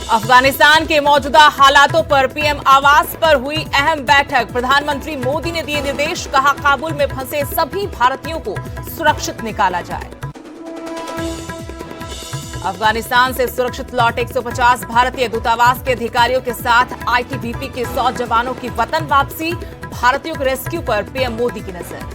अफगानिस्तान के मौजूदा हालातों पर पीएम आवास पर हुई अहम बैठक। प्रधानमंत्री मोदी ने दिए निर्देश, कहा काबुल में फंसे सभी भारतीयों को सुरक्षित निकाला जाए। अफगानिस्तान से सुरक्षित लौटे 150 भारतीय दूतावास के अधिकारियों के साथ आईटीबीपी के 100 जवानों की वतन वापसी। भारतीयों के रेस्क्यू पर पीएम मोदी की नजर।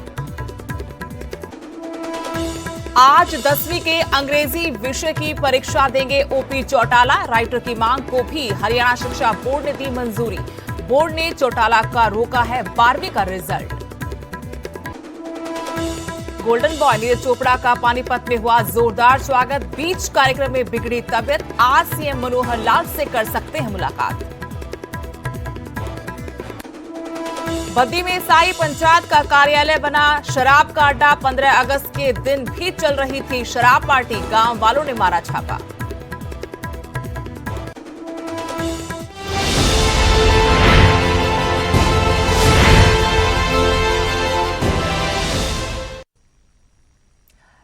आज 10वीं के अंग्रेजी विषय की परीक्षा देंगे ओपी चौटाला। राइटर की मांग को भी हरियाणा शिक्षा बोर्ड ने दी मंजूरी। बोर्ड ने चौटाला का रोका है 12वीं का result. Golden boy Neeraj Chopra का पानीपत में हुआ जोरदार स्वागत। बीच कार्यक्रम में बिगड़ी तबियत। आज सीएम मनोहर लाल से कर सकते हैं मुलाकात। बद्दी में साई पंचायत का कार्यालय बना शराब का अड्डा। 15 अगस्त के दिन भी चल रही थी शराब पार्टी। गांव वालों ने मारा छापा।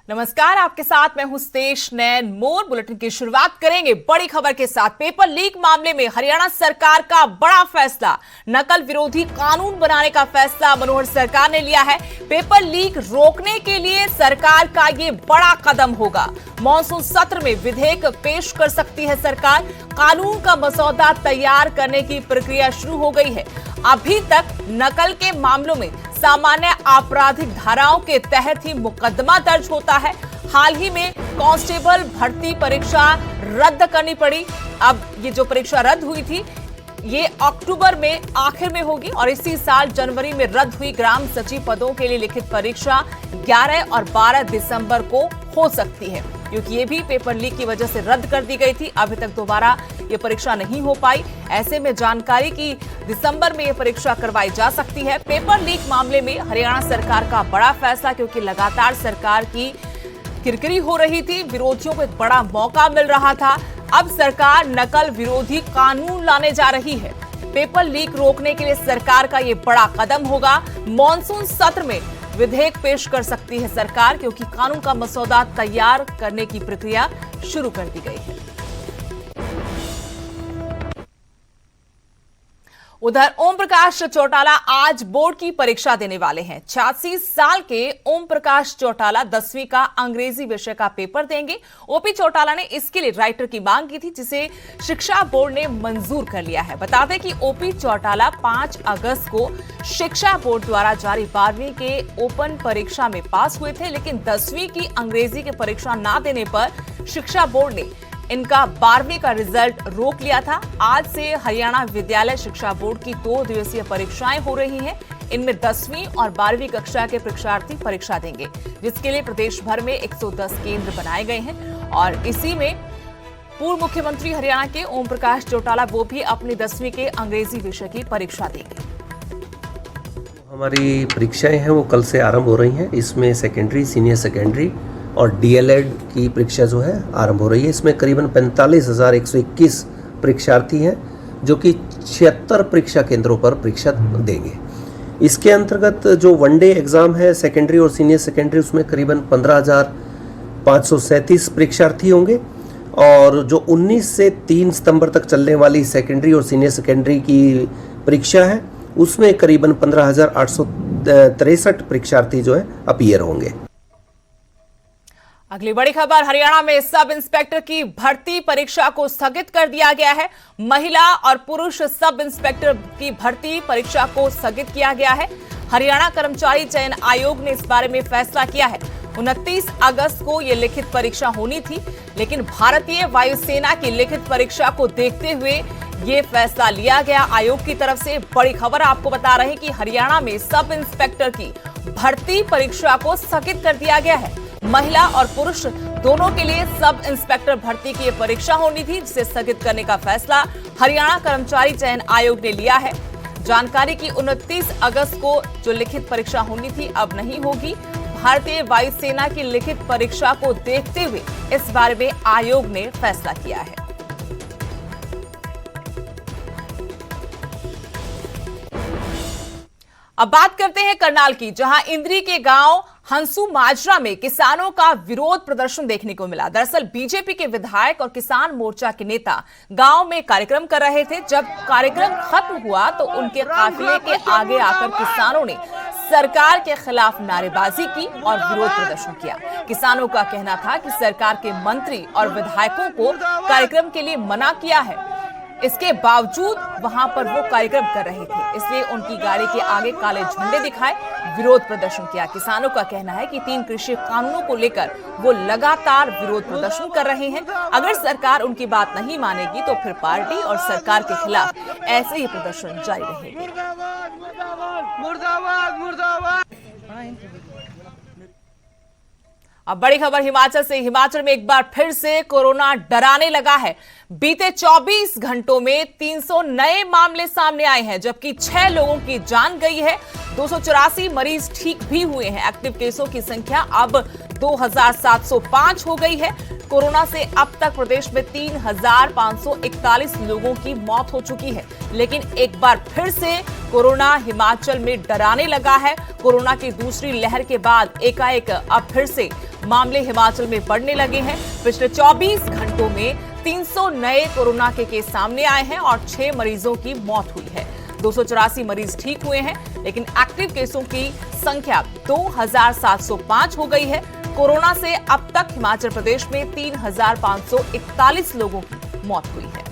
नमस्कार, आपके साथ मैं हूं स्तेश नैन मोर। बुलेटिन की शुरुआत करेंगे बड़ी खबर के साथ। पेपर लीक मामले में हरियाणा सरकार का बड़ा फैसला। नकल विरोधी कानून बनाने का फैसला मनोहर सरकार ने लिया है। पेपर लीक रोकने के लिए सरकार का ये बड़ा कदम होगा। मॉनसून सत्र में विधेयक पेश कर सकती है सरकार। कानून का मसौदा तैयार करने की प्रक्रिया शुरू हो गई है। अभी तक नकल के मामलों में सामान्य आपराधिक धाराओं के तहत ही मुकदमा दर्ज होता है। हाल ही में कांस्टेबल भर्ती परीक्षा रद्द करनी पड़ी। अब ये जो परीक्षा रद्द हुई थी ये अक्टूबर में आखिर में होगी और इसी साल जनवरी में रद्द हुई ग्राम सचिव पदों के लिए लिखित परीक्षा 11 और 12 दिसंबर को हो सकती है, क्योंकि ये भी पेपर लीक की वजह से रद्द कर दी गई थी। अभी तक दोबारा ये परीक्षा नहीं हो पाई। ऐसे में जानकारी की दिसंबर में ये परीक्षा करवाई जा सकती है। पेपर लीक मामले में हरियाणा सरकार का बड़ा फैसला, क्योंकि लगातार सरकार की किरकिरी हो रही थी, विरोधियों को एक बड़ा मौका मिल रहा था। अब सरकार नकल विरोधी कानून लाने जा रही है। पेपर लीक रोकने के लिए सरकार का ये बड़ा कदम होगा। मॉनसून सत्र में विधेयक पेश कर सकती है सरकार, क्योंकि कानून का मसौदा तैयार करने की प्रक्रिया शुरू कर दी गई है। उधर ओम प्रकाश चौटाला आज बोर्ड की परीक्षा देने वाले हैं। 86 साल के ओम प्रकाश चौटाला 10वीं का अंग्रेजी विषय का पेपर देंगे। ओपी चौटाला ने इसके लिए राइटर की मांग की थी, जिसे शिक्षा बोर्ड ने मंजूर कर लिया है। बता दें कि ओपी चौटाला 5 अगस्त को शिक्षा बोर्ड द्वारा जारी 12वीं के ओपन परीक्षा में पास हुए थे, लेकिन 10वीं की अंग्रेजी की परीक्षा न देने पर शिक्षा बोर्ड ने इनका 12वीं का रिजल्ट रोक लिया था। आज से हरियाणा विद्यालय शिक्षा बोर्ड की 2 दिवसीय परीक्षाएं हो रही हैं। इनमें 10वीं और 12वीं कक्षा के परीक्षार्थी परीक्षा देंगे, जिसके लिए प्रदेश भर में 110 केंद्र बनाए गए हैं। और इसी में पूर्व मुख्यमंत्री हरियाणा के ओम प्रकाश चौटाला वो भी अपनी 10वीं के अंग्रेजी विषय की परीक्षा देंगे। हमारी परीक्षाएं हैं वो कल से आरंभ हो रही हैं। इसमें सेकेंडरी, सीनियर सेकेंडरी और डीएलएड की परीक्षा जो है आरंभ हो रही है। इसमें करीबन 45,121 परीक्षार्थी हैं, जो कि 76 परीक्षा केंद्रों पर परीक्षा देंगे। इसके अंतर्गत जो वनडे एग्ज़ाम है सेकेंडरी और सीनियर सेकेंडरी, उसमें करीबन 15,537 परीक्षार्थी होंगे। और जो 19 से 3 सितंबर तक चलने वाली सेकेंडरी और सीनियर सेकेंडरी की परीक्षा है, उसमें करीबन 15,863 परीक्षार्थी जो है अपीयर होंगे। अगली बड़ी खबर, हरियाणा में सब इंस्पेक्टर की भर्ती परीक्षा को स्थगित कर दिया गया है। महिला और पुरुष सब इंस्पेक्टर की भर्ती परीक्षा को स्थगित किया गया है। हरियाणा कर्मचारी चयन आयोग ने इस बारे में फैसला किया है। 29 अगस्त को यह लिखित परीक्षा होनी थी, लेकिन भारतीय वायुसेना की लिखित परीक्षा को देखते हुए ये फैसला लिया गया आयोग की तरफ से। बड़ी खबर आपको बता रहे हैं कि हरियाणा में सब इंस्पेक्टर की भर्ती परीक्षा को स्थगित कर दिया गया है। महिला और पुरुष दोनों के लिए सब इंस्पेक्टर भर्ती की परीक्षा होनी थी, जिसे स्थगित करने का फैसला हरियाणा कर्मचारी चयन आयोग ने लिया है। जानकारी की 29 अगस्त को जो लिखित परीक्षा होनी थी अब नहीं होगी। भारतीय वायुसेना की लिखित परीक्षा को देखते हुए इस बारे में आयोग ने फैसला किया है। अब बात करते हैं करनाल की, जहां इंद्री के गांव हंसू माजरा में किसानों का विरोध प्रदर्शन देखने को मिला। दरअसल बीजेपी के विधायक और किसान मोर्चा के नेता गांव में कार्यक्रम कर रहे थे। जब कार्यक्रम खत्म हुआ तो उनके काफिले के आगे आकर किसानों ने सरकार के खिलाफ नारेबाजी की और विरोध प्रदर्शन किया। किसानों का कहना था कि सरकार के मंत्री और विधायकों को कार्यक्रम के लिए मना किया है, इसके बावजूद वहां पर वो कार्यक्रम कर रहे थे, इसलिए उनकी गाड़ी के आगे काले झंडे दिखाए विरोध प्रदर्शन किया। किसानों का कहना है कि 3 कृषि कानूनों को लेकर वो लगातार विरोध प्रदर्शन कर रहे हैं। अगर सरकार उनकी बात नहीं मानेगी तो फिर पार्टी और सरकार के खिलाफ ऐसे ही प्रदर्शन जारी रहेगा। अब बड़ी खबर हिमाचल से। हिमाचल में एक बार फिर से कोरोना डराने लगा है। बीते 24 घंटों में 300 नए मामले सामने आए हैं, जबकि 6 लोगों की जान गई है। 284 मरीज ठीक भी हुए हैं। एक्टिव केसों की संख्या अब 2705 हो गई है। कोरोना से अब तक प्रदेश में 3541 लोगों की मौत हो चुकी है। लेकिन एक बार फिर से कोरोना हिमाचल में डराने लगा है। कोरोना की दूसरी लहर के बाद एकाएक अब फिर से मामले हिमाचल में बढ़ने लगे हैं। पिछले 24 घंटों में 300 नए कोरोना के केस सामने आए हैं और 6 मरीजों की मौत हुई है। 284 मरीज ठीक हुए हैं, लेकिन एक्टिव केसों की संख्या 2705 हो गई है। कोरोना से अब तक हिमाचल प्रदेश में 3541 लोगों की मौत हुई है।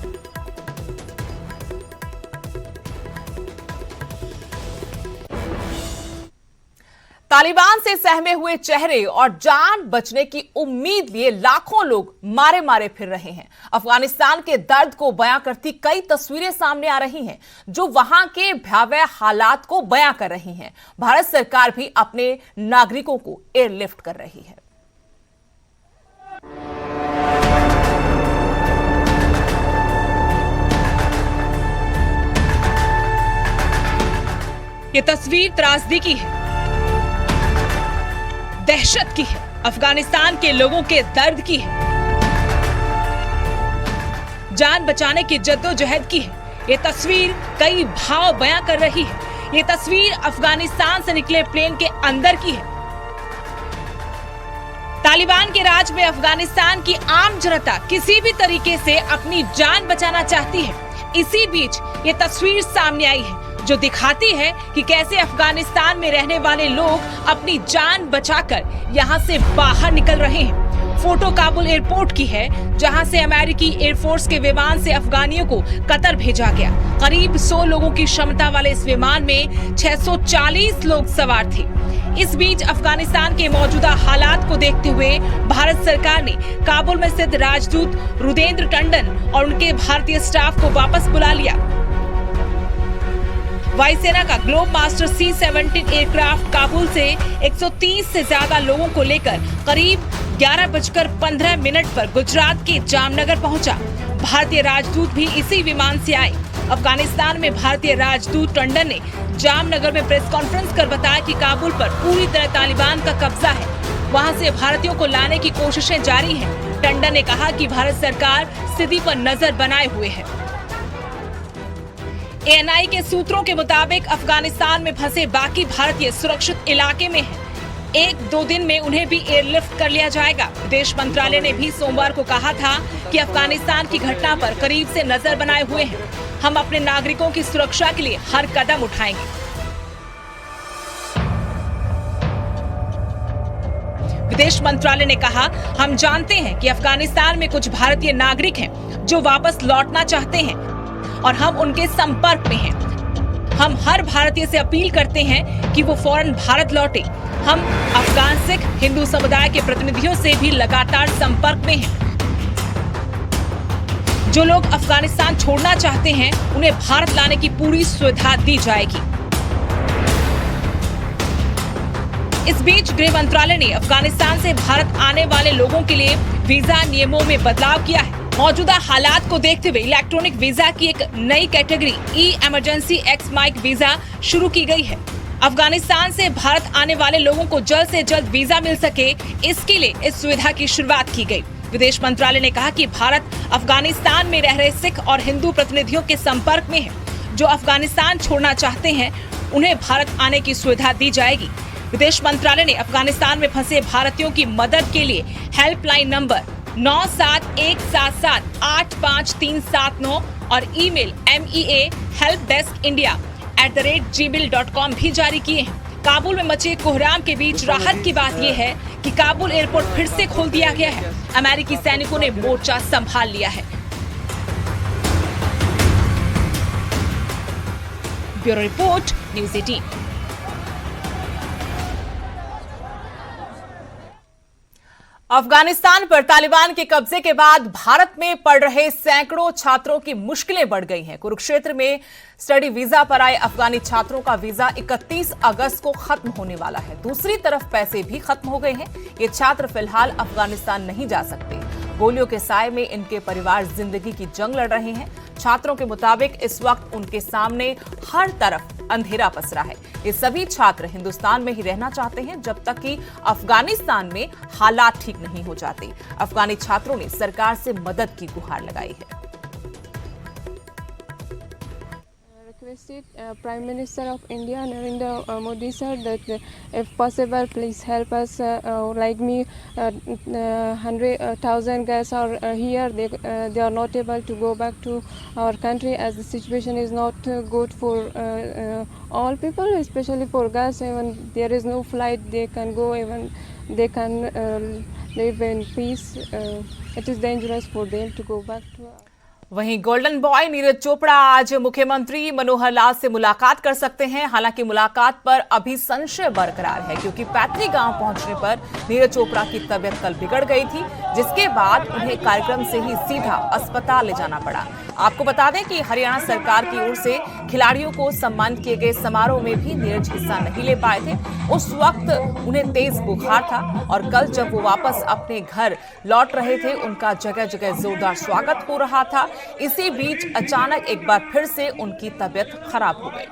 तालिबान से सहमे हुए चेहरे और जान बचने की उम्मीद लिए लाखों लोग मारे मारे फिर रहे हैं। अफगानिस्तान के दर्द को बयां करती कई तस्वीरें सामने आ रही हैं, जो वहां के भयावह हालात को बयां कर रही हैं। भारत सरकार भी अपने नागरिकों को एयरलिफ्ट कर रही है। ये तस्वीर त्रासदी की है, दहशत की है, अफगानिस्तान के लोगों के दर्द की है, जान बचाने की जद्दोजहद की है। ये तस्वीर कई भाव बयां कर रही है। ये तस्वीर अफगानिस्तान से निकले प्लेन के अंदर की है। तालिबान के राज में अफगानिस्तान की आम जनता किसी भी तरीके से अपनी जान बचाना चाहती है। इसी बीच ये तस्वीर सामने आई है, जो दिखाती है कि कैसे अफगानिस्तान में रहने वाले लोग अपनी जान बचाकर यहां से बाहर निकल रहे हैं। फोटो काबुल एयरपोर्ट की है, जहां से अमेरिकी एयरफोर्स के विमान से अफगानियों को कतर भेजा गया। करीब 100 लोगों की क्षमता वाले इस विमान में 640 लोग सवार थे। इस बीच अफगानिस्तान के मौजूदा हालात को देखते हुए भारत सरकार ने काबुल में स्थित राजदूत रुदेंद्र टंडन और उनके भारतीय स्टाफ को वापस बुला लिया। वायुसेना का globe master C-17 aircraft Kabul से 130 से ज्यादा लोगों को लेकर करीब 11:15 पर गुजरात के जामनगर पहुंचा। भारतीय राजदूत भी इसी विमान से आए। अफगानिस्तान में भारतीय राजदूत टंडन ने जामनगर में प्रेस कॉन्फ्रेंस कर बताया कि काबुल पर पूरी तरह तालिबान का कब्जा है। वहां से भारतीयों को लाने की कोशिशें जारी हैं। टंडन ने कहा कि भारत सरकार स्थिति पर नजर बनाए हुए है। ANI के सूत्रों के मुताबिक अफगानिस्तान में फंसे बाकी भारतीय सुरक्षित इलाके में हैं। 1-2 दिन में उन्हें भी एयरलिफ्ट कर लिया जाएगा। विदेश मंत्रालय ने भी सोमवार को कहा था कि अफगानिस्तान की घटना पर करीब से नजर बनाए हुए हैं। हम अपने नागरिकों की सुरक्षा के लिए हर कदम उठाएंगे। विदेश मंत्रालय ने कहा, हम जानते हैं कि अफगानिस्तान में कुछ भारतीय नागरिक हैं जो वापस लौटना चाहते हैं और हम उनके संपर्क में हैं। हम हर भारतीय से अपील करते हैं कि वो फौरन भारत लौटे। हम अफगान सिख हिंदू समुदाय के प्रतिनिधियों से भी लगातार संपर्क में हैं। जो लोग अफगानिस्तान छोड़ना चाहते हैं, उन्हें भारत लाने की पूरी सुविधा दी जाएगी। इस बीच गृह मंत्रालय ने अफगानिस्तान से भारत आने वाले लोगों के लिए वीजा नियमों में बदलाव किया है। मौजूदा हालात को देखते हुए इलेक्ट्रॉनिक वीजा की एक नई कैटेगरी ई-इमरजेंसी एक्स-माइक वीजा शुरू की गई है। अफगानिस्तान से भारत आने वाले लोगों को जल्द से जल्द वीजा मिल सके, इसके लिए इस सुविधा की शुरुआत की गई। विदेश मंत्रालय ने कहा कि भारत अफगानिस्तान में रह रहे सिख और हिंदू प्रतिनिधियों के संपर्क में है। जो अफगानिस्तान छोड़ना चाहते हैं, उन्हें भारत आने की सुविधा दी जाएगी। विदेश मंत्रालय ने अफगानिस्तान में फंसे भारतीयों की मदद के लिए हेल्पलाइन नंबर 9717785379 और ईमेल meahelpdeskindia@gmail.com भी जारी किए हैं। काबुल में मचे कोहराम के बीच राहत की बात यह है कि काबुल एयरपोर्ट फिर से खोल दिया गया है। अमेरिकी सैनिकों ने मोर्चा संभाल लिया है। Bureau report, news 18। अफगानिस्तान पर तालिबान के कब्जे के बाद भारत में पढ़ रहे सैकड़ों छात्रों की मुश्किलें बढ़ गई हैं। कुरुक्षेत्र में स्टडी वीजा पर आए अफगानी छात्रों का वीजा 31 अगस्त को खत्म होने वाला है। दूसरी तरफ पैसे भी खत्म हो गए हैं। ये छात्र फिलहाल अफगानिस्तान नहीं जा सकते। गोलियों के साए में इनके परिवार जिंदगी की जंग लड़ रहे हैं। छात्रों के मुताबिक इस वक्त उनके सामने हर तरफ अंधेरा पसरा है। ये सभी छात्र हिंदुस्तान में ही रहना चाहते हैं जब तक कि अफगानिस्तान में हालात ठीक नहीं हो जाते। अफगानी छात्रों ने सरकार से मदद की गुहार लगाई है। Prime Minister of India Narendra Modi sir that if possible please help us like me 100,000 guys are here, they are not able to go back to our country as the situation is not good for all people, especially for girls. Even there is no flight they can go, even they can live in peace. It is dangerous for them to go back to वहीं golden boy Neeraj Chopra आज मुख्यमंत्री मनोहर लाल से मुलाकात कर सकते हैं। हालांकि मुलाकात पर अभी संशय बरकरार है क्योंकि पैतृक गांव पहुंचने पर नीरज चोपड़ा की तबीयत कल बिगड़ गई थी, जिसके बाद उन्हें कार्यक्रम से ही सीधा अस्पताल ले जाना पड़ा। आपको बता दें कि हरियाणा सरकार की ओर से खिलाड़ियों को सम्मानित किए गए समारोह में भी नीरज हिस्सा नहीं ले पाए थे। उस वक्त उन्हें तेज बुखार था और कल जब वो वापस अपने घर लौट रहे थे उनका जगह जगह जोरदार स्वागत हो रहा था। इसी बीच अचानक एक बार फिर से उनकी तबीयत खराब हो गई।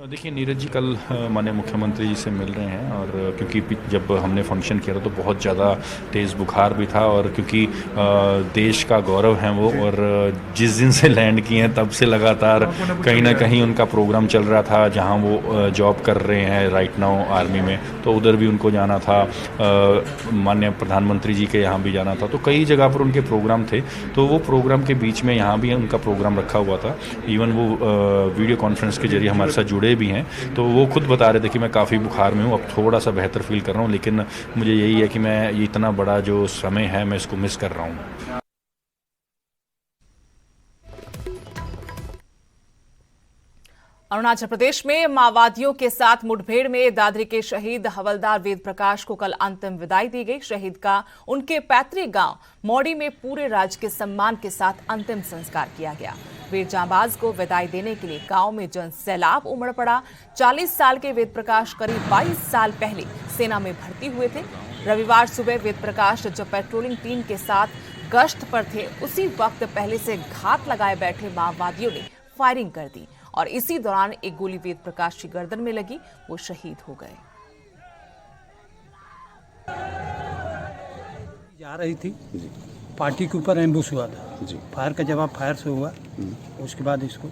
देखिए नीरज जी कल माननीय मुख्यमंत्री जी से मिल रहे हैं और क्योंकि जब हमने फंक्शन किया था तो बहुत ज़्यादा तेज़ बुखार भी था और क्योंकि देश का गौरव है वो और जिस दिन से लैंड किए हैं तब से लगातार कहीं ना कहीं उनका प्रोग्राम चल रहा था जहां वो जॉब कर रहे हैं राइट नाउ आर्मी में, तो उधर भी उनको जाना था। माननीय प्रधानमंत्री जी के यहाँ भी जाना था, तो कई जगह पर उनके प्रोग्राम थे। तो वो प्रोग्राम के बीच में यहाँ भी उनका प्रोग्राम रखा हुआ था। इवन वो वीडियो कॉन्फ्रेंस के जरिए हमारे साथ जुड़े भी हैं। तो वो खुद बता रहे थे कि मैं काफ़ी बुखार में हूँ, अब थोड़ा सा बेहतर फील कर रहा हूँ, लेकिन मुझे यही है कि मैं ये इतना बड़ा जो समय है मैं इसको मिस कर रहा हूँ। अरुणाचल प्रदेश में माओवादियों के साथ मुठभेड़ में दादरी के शहीद हवलदार वेद प्रकाश को कल अंतिम विदाई दी गई। शहीद का उनके पैतृक गांव मौड़ी में पूरे राजकीय सम्मान के साथ अंतिम संस्कार किया गया। वीर जांबाज को विदाई देने के लिए गांव में जन सैलाब उमड़ पड़ा। 40 साल के वेद प्रकाश करीब 22 साल पहले सेना में भर्ती हुए थे। रविवार सुबह वेद प्रकाश जब पेट्रोलिंग टीम के साथ गश्त पर थे, उसी वक्त पहले से घात लगाए बैठे माओवादियों ने फायरिंग कर दी और इसी दौरान एक गोली वेद प्रकाश की गर्दन में लगी, वो शहीद हो गए। जा रही थी पार्टी के ऊपर एम्बुश हुआ था जी। फायर का जवाब फायर से हुआ, उसके बाद इसको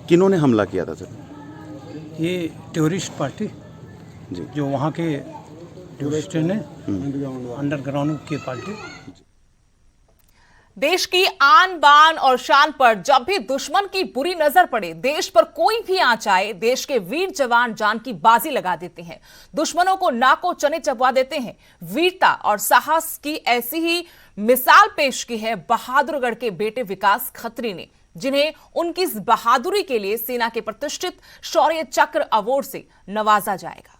किन्होंने हमला किया था सर? ये टूरिस्ट पार्टी जी, जो वहाँ के टूरिस्ट ने अंडरग्राउंड की पार्टी। देश की आन बान और शान पर जब भी दुश्मन की बुरी नजर पड़े, देश पर कोई भी आंच आए, देश के वीर जवान जान की बाजी लगा देते हैं, दुश्मनों को नाको चने चबवा देते हैं। वीरता और साहस की ऐसी ही मिसाल पेश की है बहादुरगढ़ के बेटे विकास खत्री ने, जिन्हें उनकी इस बहादुरी के लिए सेना के प्रतिष्ठित शौर्य चक्र अवार्ड से नवाजा जाएगा।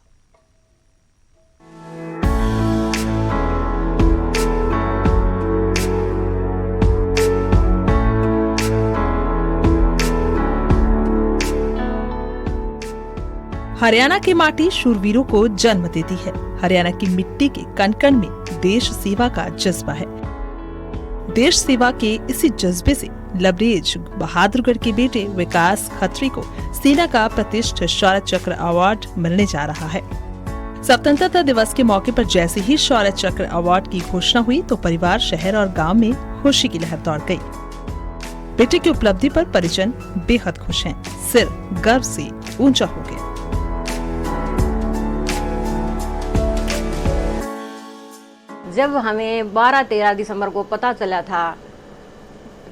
हरियाणा की माटी शूरवीरों को जन्म देती है। हरियाणा की मिट्टी के कण कण में देश सेवा का जज्बा है। देश सेवा के इसी जज्बे से लबरेज बहादुरगढ़ के बेटे विकास खत्री को सेना का प्रतिष्ठित शौर्य चक्र अवार्ड मिलने जा रहा है। स्वतंत्रता दिवस के मौके पर जैसे ही शौर्य चक्र अवार्ड की घोषणा हुई तो परिवार, शहर और गांव में खुशी की लहर दौड़ गई। बेटे की उपलब्धि पर परिजन बेहद खुश हैं। सिर गर्व से ऊंचा हो गया। जब हमें 12-13 दिसंबर को पता चला था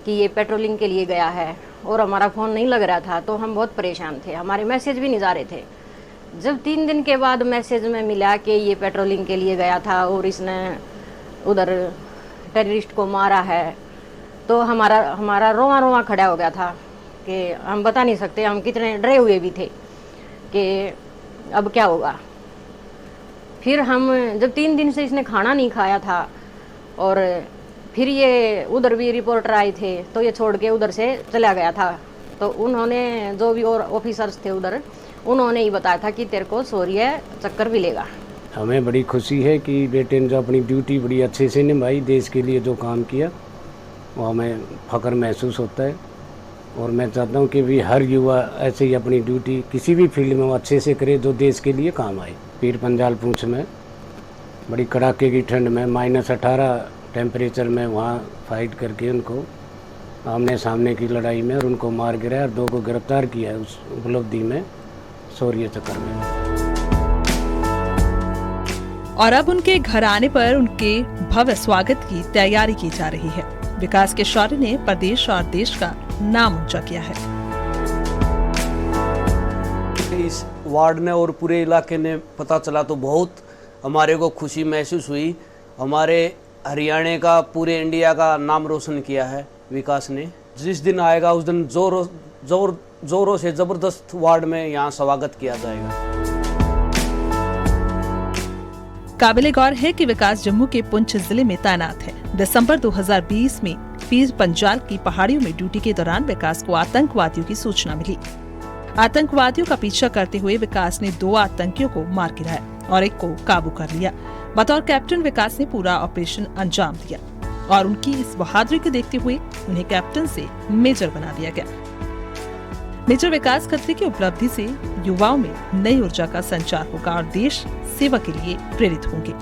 कि ये पेट्रोलिंग के लिए गया है और हमारा फ़ोन नहीं लग रहा था तो हम बहुत परेशान थे, हमारे मैसेज भी नहीं जा रहे थे। जब 3 दिन के बाद मैसेज में मिला कि ये पेट्रोलिंग के लिए गया था और इसने उधर टेररिस्ट को मारा है तो हमारा रोआ रोआ खड़ा हो गया था कि हम बता नहीं सकते, हम कितने डरे हुए भी थे कि अब क्या होगा। फिर हम जब 3 दिन से इसने खाना नहीं खाया था और फिर ये उधर भी रिपोर्टर आए थे तो ये छोड़ के उधर से चला गया था। तो उन्होंने जो भी और ऑफिसर्स थे उधर उन्होंने ही बताया था कि तेरे को शौर्य चक्कर मिलेगा। हमें बड़ी खुशी है कि बेटे ने जो अपनी ड्यूटी बड़ी अच्छे से निभाई, देश के लिए जो काम किया वो हमें फ़ख्र महसूस होता है। और मैं चाहता हूँ कि भी हर युवा ऐसे ही अपनी ड्यूटी किसी भी फील्ड में वो अच्छे से करे जो देश के लिए काम आए। पीर पंजाल पूंछ में बड़ी कड़ाके की ठंड में -18 टेम्परेचर में वहाँ फाइट करके उनको आमने सामने की लड़ाई में और उनको मार गिराया और 2 को गिरफ्तार किया है उस उपलब्धि में, शौर्य चक्र में। और अब उनके घर आने पर उनके भव्य स्वागत की तैयारी की जा रही है। विकास के शौर्य ने प्रदेश और देश का नाम ऊंचा किया है। इस वार्ड ने और पूरे इलाके ने पता चला तो बहुत हमारे को खुशी महसूस हुई। हमारे हरियाणा का, पूरे इंडिया का नाम रोशन किया है विकास ने। जिस दिन आएगा उस दिन जोरों से जबरदस्त वार्ड में यहाँ स्वागत किया जाएगा। काबिले गौर है कि विकास जम्मू के पुंछ जिले में तैनात है। दिसंबर 2020 में पीर पंजाल की पहाड़ियों में ड्यूटी के दौरान विकास को आतंकवादियों की सूचना मिली। आतंकवादियों का पीछा करते हुए विकास ने 2 आतंकियों को मार गिराया और एक को काबू कर लिया। बतौर कैप्टन विकास ने पूरा ऑपरेशन अंजाम दिया और उनकी इस बहादुरी को देखते हुए उन्हें कैप्टन से मेजर बना दिया गया। मेजर विकास खत्री की उपलब्धि से युवाओं में नई ऊर्जा का संचार होगा और देश सेवा के लिए प्रेरित होंगे।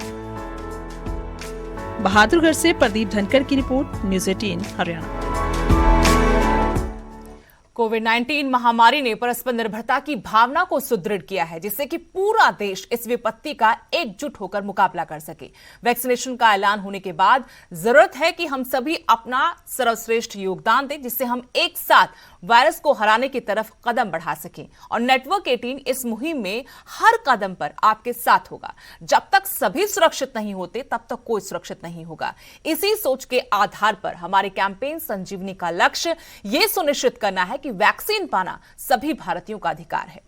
बहादुरगढ़ से प्रदीप धनकर की रिपोर्ट, न्यूज़ 18 हरियाणा। कोविड-19 महामारी ने परस्पर निर्भरता की भावना को सुदृढ़ किया है, जिससे कि पूरा देश इस विपत्ति का एकजुट होकर मुकाबला कर सके। वैक्सीनेशन का ऐलान होने के बाद जरूरत है कि हम सभी अपना सर्वश्रेष्ठ योगदान दें, जिससे हम एक साथ वायरस को हराने की तरफ कदम बढ़ा सकें। और नेटवर्क 18 इस मुहिम में हर कदम पर आपके साथ होगा। जब तक सभी सुरक्षित नहीं होते तब तक कोई सुरक्षित नहीं होगा। इसी सोच के आधार पर हमारे कैंपेन संजीवनी का लक्ष्य यह सुनिश्चित करना है कि वैक्सीन पाना सभी भारतीयों का अधिकार है।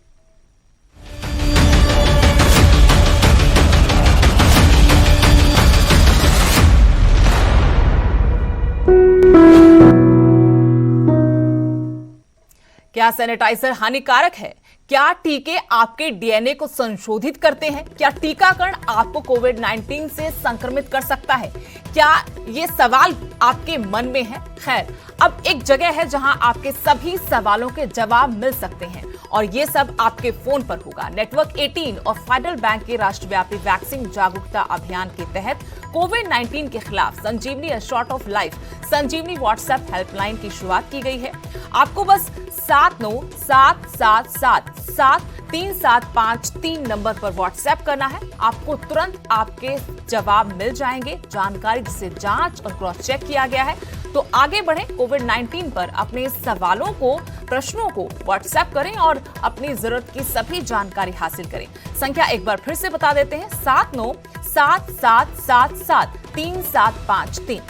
क्या सैनिटाइजर हानिकारक है? क्या टीके आपके डीएनए को संशोधित करते हैं? क्या टीकाकरण आपको कोविड-19 से संक्रमित कर सकता है? क्या ये सवाल आपके मन में है? खैर, अब एक जगह है जहां आपके सभी सवालों के जवाब मिल सकते हैं और ये सब आपके फोन पर होगा। नेटवर्क 18 और फेडरल बैंक के राष्ट्रव्यापी वैक्सीन जागरूकता अभियान के तहत कोविड-19 के खिलाफ Sanjeevani a shot of life Sanjeevani WhatsApp helpline की शुरुआत की गई है। आपको बस 7977773753 नंबर पर व्हाट्सएप करना है। आपको तुरंत आपके जवाब मिल जाएंगे, जानकारी जिसे जांच और क्रॉस चेक किया गया है। तो आगे बढ़ें, कोविड-19 पर अपने सवालों को, प्रश्नों को व्हाट्सएप करें और अपनी जरूरत की सभी जानकारी हासिल करें। संख्या एक बार फिर से बता देते हैं, 7977773753।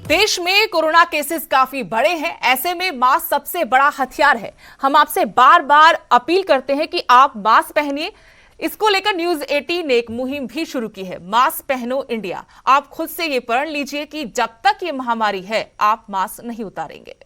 देश में कोरोना केसेस काफी बड़े हैं, ऐसे में मास्क सबसे बड़ा हथियार है। हम आपसे बार बार अपील करते हैं कि आप मास्क पहनिए। इसको लेकर न्यूज़ 18 ने एक मुहिम भी शुरू की है, मास्क पहनो इंडिया। आप खुद से ये पढ़ लीजिए कि जब तक ये महामारी है आप मास्क नहीं उतारेंगे।